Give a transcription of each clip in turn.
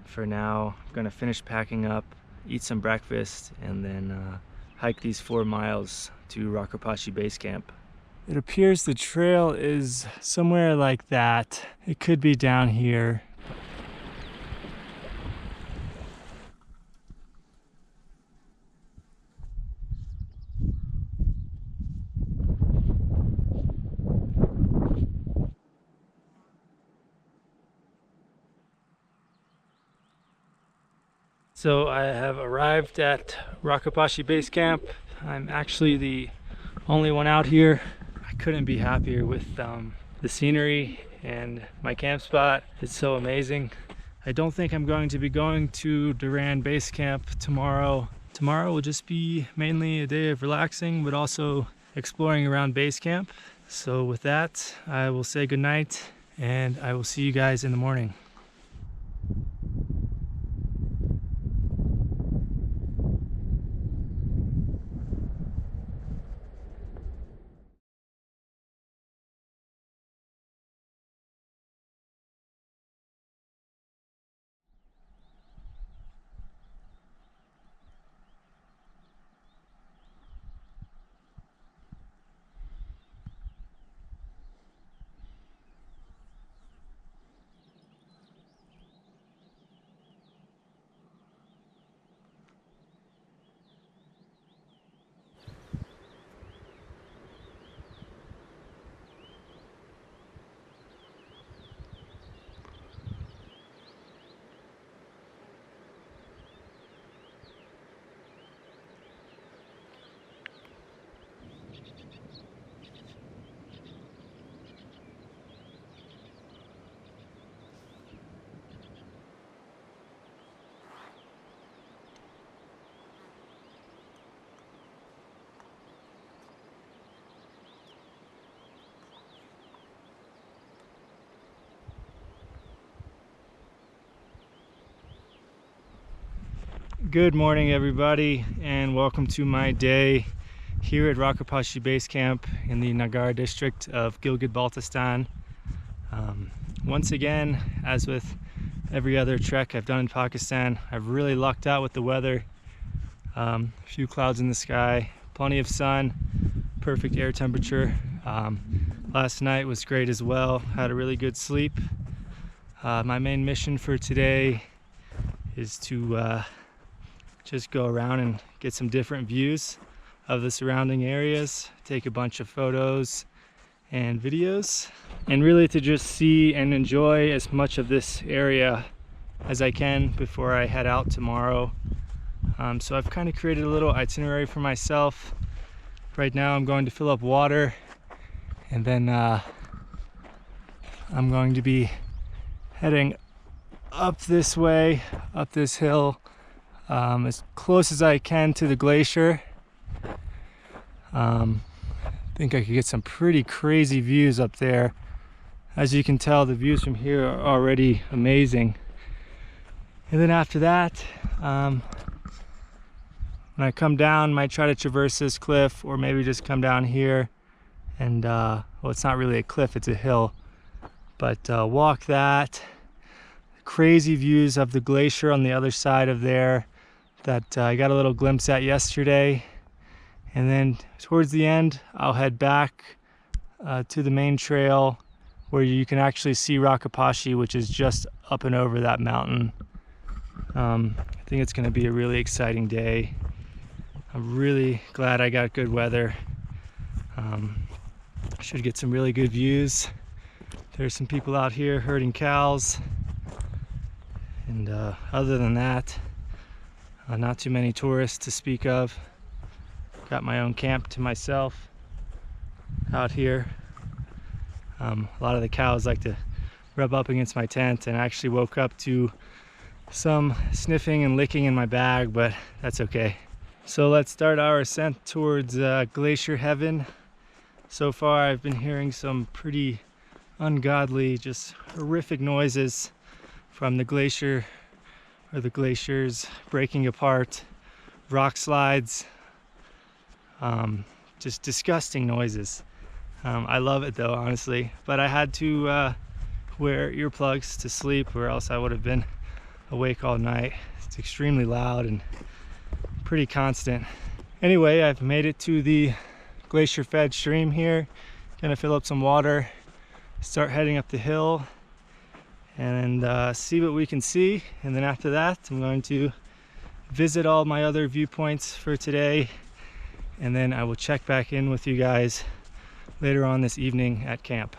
for now. I'm gonna finish packing up, eat some breakfast, and then hike these 4 miles to Rakaposhi Basecamp. It appears the trail is somewhere like that. It could be down here. So I have arrived at Rakaposhi Basecamp. I'm actually the only one out here. I couldn't be happier with the scenery and my camp spot. It's so amazing. I don't think I'm going to be going to Duran Basecamp tomorrow. Tomorrow will just be mainly a day of relaxing, but also exploring around Basecamp. So with that, I will say goodnight, and I will see you guys in the morning. Good morning, everybody, and welcome to my day here at Rakaposhi Basecamp in the Nagar district of Gilgit-Baltistan. Once again, as with every other trek I've done in Pakistan, I've really lucked out with the weather. A few clouds in the sky, plenty of sun, perfect air temperature. Last night was great as well, had a really good sleep. My main mission for today is to just go around and get some different views of the surrounding areas, take a bunch of photos and videos, and really to just see and enjoy as much of this area as I can before I head out tomorrow. So I've kind of created a little itinerary for myself. Right now I'm going to fill up water, and then I'm going to be heading up this way, up this hill, as close as I can to the glacier. I think I could get some pretty crazy views up there. As you can tell, the views from here are already amazing. And then after that, when I come down, might try to traverse this cliff, or maybe just come down here and well, it's not really a cliff, it's a hill, but walk that. Crazy views of the glacier on the other side of there that I got a little glimpse at yesterday. And then towards the end, I'll head back to the main trail where you can actually see Rakaposhi, which is just up and over that mountain. I think it's going to be a really exciting day. I'm really glad I got good weather. I should get some really good views. There's some people out here herding cows. And other than that, not too many tourists to speak of. Got my own camp to myself out here. A lot of the cows like to rub up against my tent, and I actually woke up to some sniffing and licking in my bag, but that's okay. So let's start our ascent towards Glacier Heaven. So far I've been hearing some pretty ungodly, just horrific noises from the glacier, or the glaciers breaking apart, rock slides, just disgusting noises. I love it though, honestly, but I had to wear earplugs to sleep, or else I would have been awake all night. It's extremely loud and pretty constant. Anyway, I've made it to the glacier fed stream here. Gonna fill up some water, start heading up the hill, and see what we can see. And then after that, I'm going to visit all my other viewpoints for today, and then I will check back in with you guys later on this evening at camp.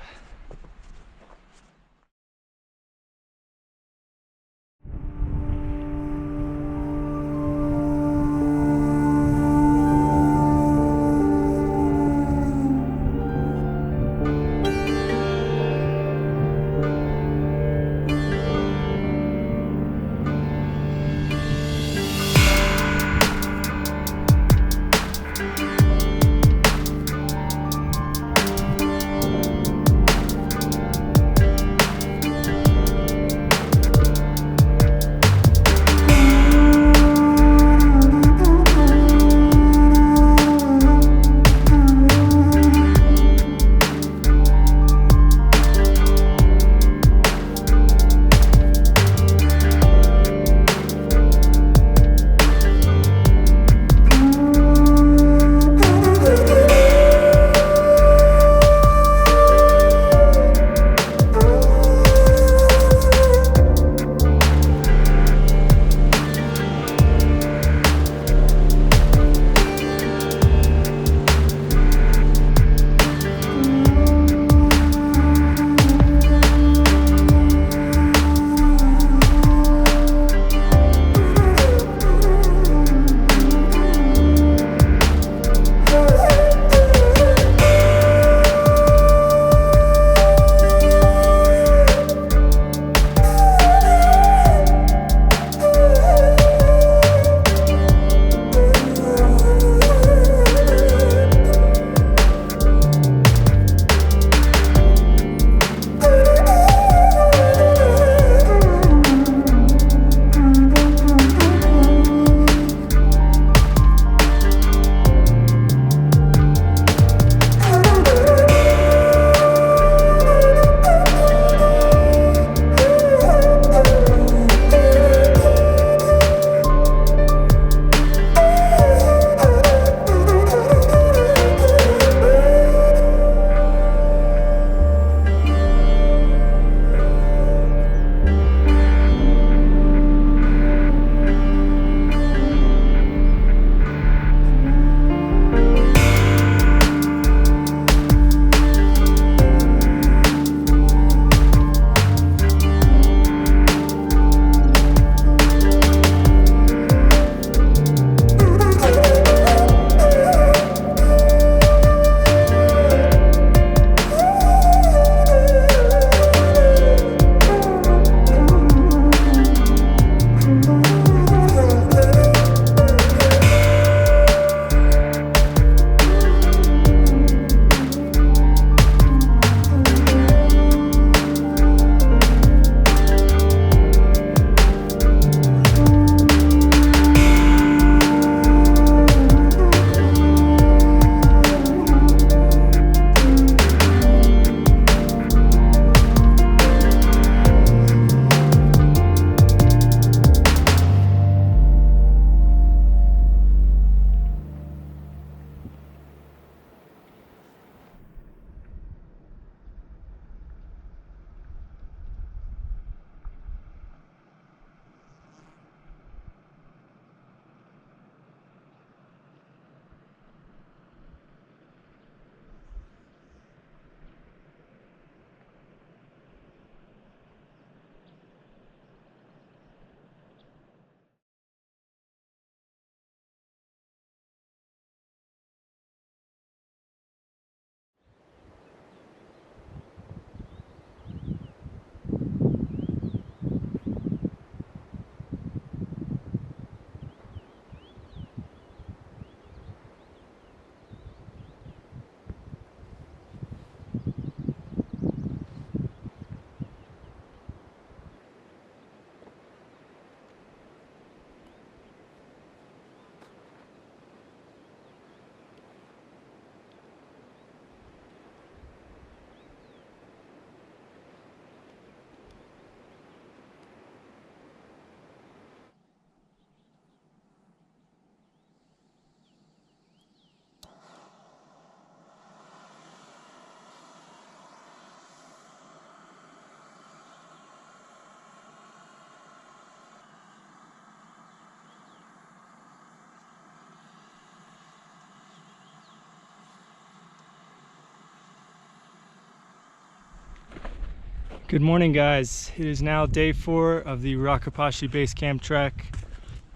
Good morning, guys. It is now day 4 of the Rakaposhi Basecamp trek.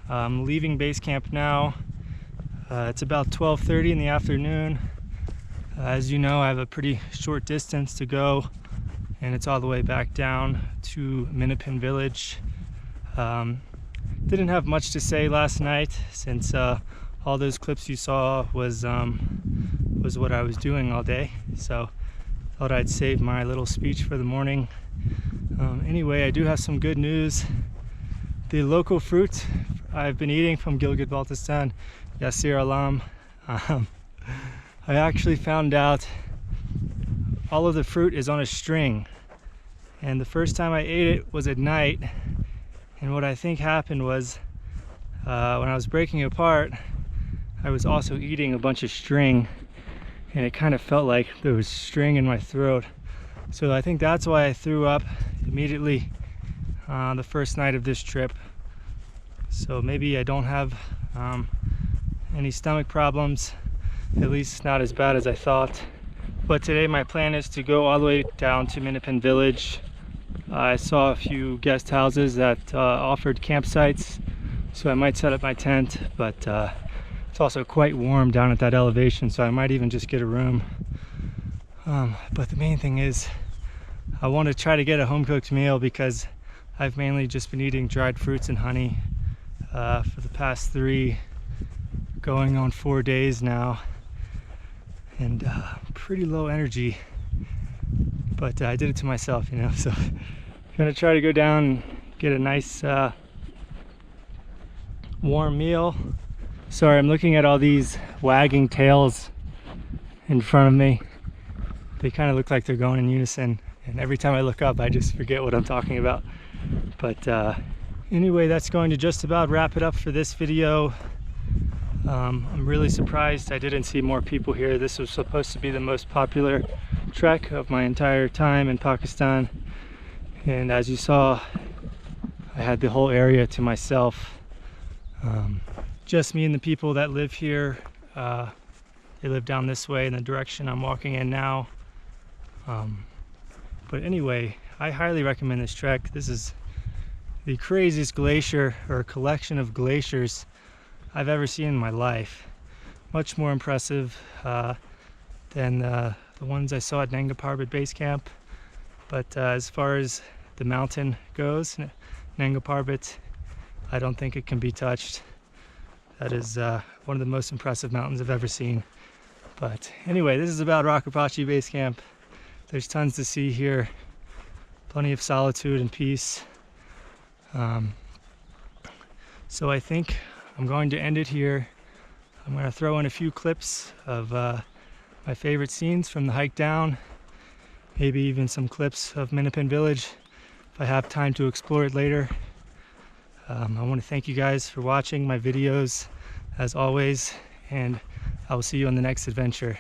I'm leaving base camp now. It's about 12:30 in the afternoon. As you know, I have a pretty short distance to go, and it's all the way back down to Minipin village. Didn't have much to say last night since all those clips you saw was what I was doing all day. So thought I'd save my little speech for the morning. Anyway, I do have some good news. The local fruit I've been eating from Gilgit-Baltistan, Glacier alam, I actually found out all of the fruit is on a string. And the first time I ate it was at night. And what I think happened was when I was breaking it apart, I was also eating a bunch of string, and it kind of felt like there was string in my throat. So I think that's why I threw up immediately the first night of this trip. So maybe I don't have any stomach problems, at least not as bad as I thought. But today my plan is to go all the way down to Minipin village. I saw a few guest houses that offered campsites, so I might set up my tent, but it's also quite warm down at that elevation, so I might even just get a room. But the main thing is I want to try to get a home-cooked meal because I've mainly just been eating dried fruits and honey for the past 3 going on 4 days now, and pretty low energy, but I did it to myself, you know. So I'm gonna try to go down and get a nice warm meal. Sorry, I'm looking at all these wagging tails in front of me. They kind of look like they're going in unison, and every time I look up I just forget what I'm talking about. But anyway, that's going to just about wrap it up for this video. I'm really surprised I didn't see more people here. This was supposed to be the most popular trek of my entire time in Pakistan, and as you saw, I had the whole area to myself. Just me and the people that live here. They live down this way in the direction I'm walking in now. But anyway, I highly recommend this trek. This is the craziest glacier, or collection of glaciers, I've ever seen in my life. Much more impressive than the ones I saw at Nanga Parbat Basecamp. But as far as the mountain goes, Nanga Parbat, I don't think it can be touched. That is one of the most impressive mountains I've ever seen. But anyway, this is about Rakaposhi Basecamp. There's tons to see here, plenty of solitude and peace. So I think I'm going to end it here. I'm going to throw in a few clips of my favorite scenes from the hike down, maybe even some clips of Minipin village if I have time to explore it later. I want to thank you guys for watching my videos as always, and I will see you on the next adventure.